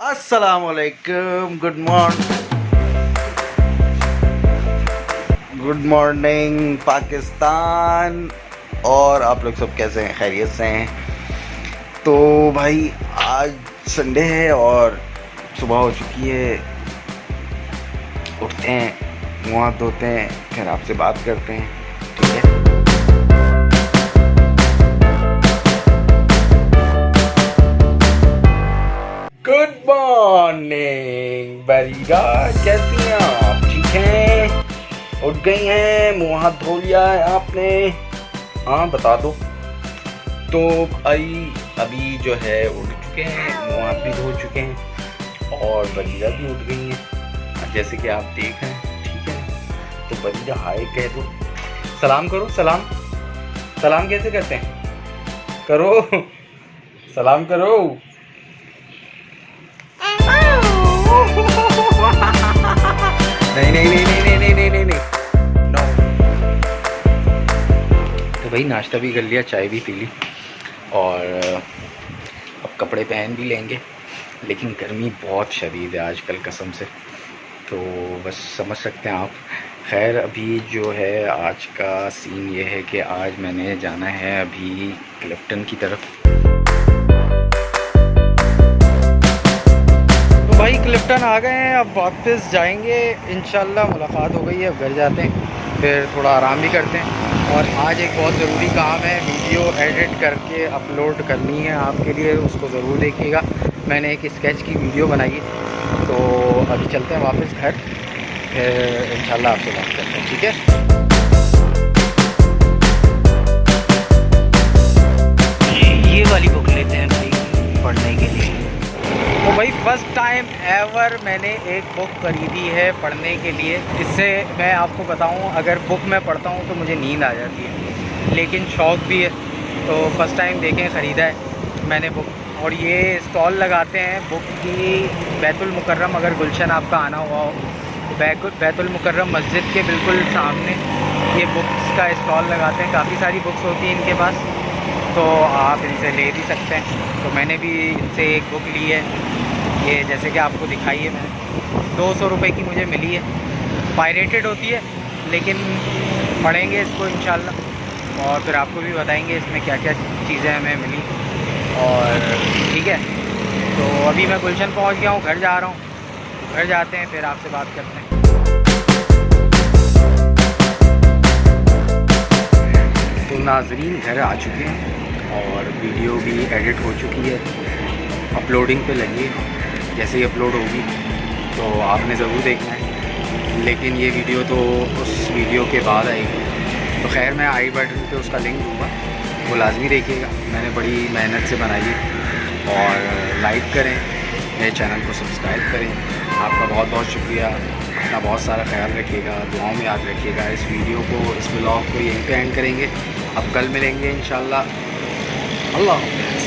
अस्सलामुअलैकुम, good morning Pakistan. और आप लोग सब कैसे हैं? खैरियत से हैं? तो भाई आज संडे है और सुबह हो चुकी है। उठते हैं, मुँह हाथ धोते हैं, फिर आपसे बात करते हैं, ठीक है? गुड मॉर्निंग बरीगा, कैसी हैं आप? ठीक हैं? उठ गई हैं? मुँह हाथ धो लिया है आपने? हाँ बता दो। तो अभी जो है उठ चुके हैं, मुँह हाथ भी धो चुके हैं और बरीगा भी उठ गई हैं जैसे कि आप देख रहे हैं, ठीक है? तो बरीगा हाय कह दो, सलाम करो। सलाम कैसे करते हैं? करो सलाम करो। नहीं नहीं नहीं नहीं नहीं नहीं नहीं नहीं नो। तो भाई नाश्ता भी कर लिया, चाय भी पी ली और अब कपड़े पहन भी लेंगे, लेकिन गर्मी बहुत शदीद है आजकल कसम से, तो बस समझ सकते हैं आप। खैर अभी जो है आज का सीन ये है कि आज मैंने जाना है अभी क्लिफ्टन की तरफ। भाई क्लिफ्टन आ गए हैं, अब वापस जाएंगे इंशाल्लाह। मुलाकात हो गई है, अब घर जाते हैं, फिर थोड़ा आराम भी करते हैं। और आज एक बहुत ज़रूरी काम है, वीडियो एडिट करके अपलोड करनी है आपके लिए, उसको ज़रूर देखिएगा। मैंने एक स्केच की वीडियो बनाई है, तो अभी चलते हैं वापस घर, फिर इंशाल्लाह आपसे बात करते हैं, ठीक है? ये वाली बुक लेते हैं भाई पढ़ने के लिए। तो भाई फर्स्ट टाइम एवर मैंने एक बुक खरीदी है पढ़ने के लिए। इससे मैं आपको बताऊं, अगर बुक मैं पढ़ता हूं तो मुझे नींद आ जाती है, लेकिन शौक़ भी है, तो फर्स्ट टाइम देखें ख़रीदा है मैंने बुक। और ये स्टॉल लगाते हैं बुक की बैतुल मुकर्रम, अगर गुलशन आपका आना हुआ हो तो बैतुल मुकर्रम मस्जिद के बिल्कुल सामने ये बुक्स का स्टॉल लगाते हैं। काफ़ी सारी बुक्स होती हैं इनके पास, तो आप इनसे ले भी सकते हैं। तो मैंने भी इनसे एक बुक ली है, ये जैसे कि आपको दिखाई है मैंने, 200 रुपये की मुझे मिली है। पायरेटेड होती है, लेकिन पढ़ेंगे इसको इंशाल्लाह और फिर आपको भी बताएंगे इसमें क्या क्या चीज़ें हमें मिली। और ठीक है, तो अभी मैं गुलशन पहुंच गया हूँ, घर जा रहा हूँ, घर जाते हैं फिर आपसे बात करते हैं। तो नाज़रीन घर आ चुके हैं और वीडियो भी एडिट हो चुकी है, अपलोडिंग पे लगी है। जैसे ही अपलोड होगी तो आपने ज़रूर देखना है, लेकिन ये वीडियो तो उस वीडियो के बाद आएगी। तो खैर मैं आई बटन पे उसका लिंक दूँगा, वो लाजमी देखिएगा, मैंने बड़ी मेहनत से बनाई है। और लाइक करें, मेरे चैनल को सब्सक्राइब करें। आपका बहुत बहुत शुक्रिया, अपना बहुत सारा ख्याल रखिएगा, दुआओं में याद रखिएगा। इस वीडियो को, इस व्लॉग को यहीं पे एंड करेंगे, अब कल मिलेंगे इंशाल्लाह। अल्लाह हाफ़िज़।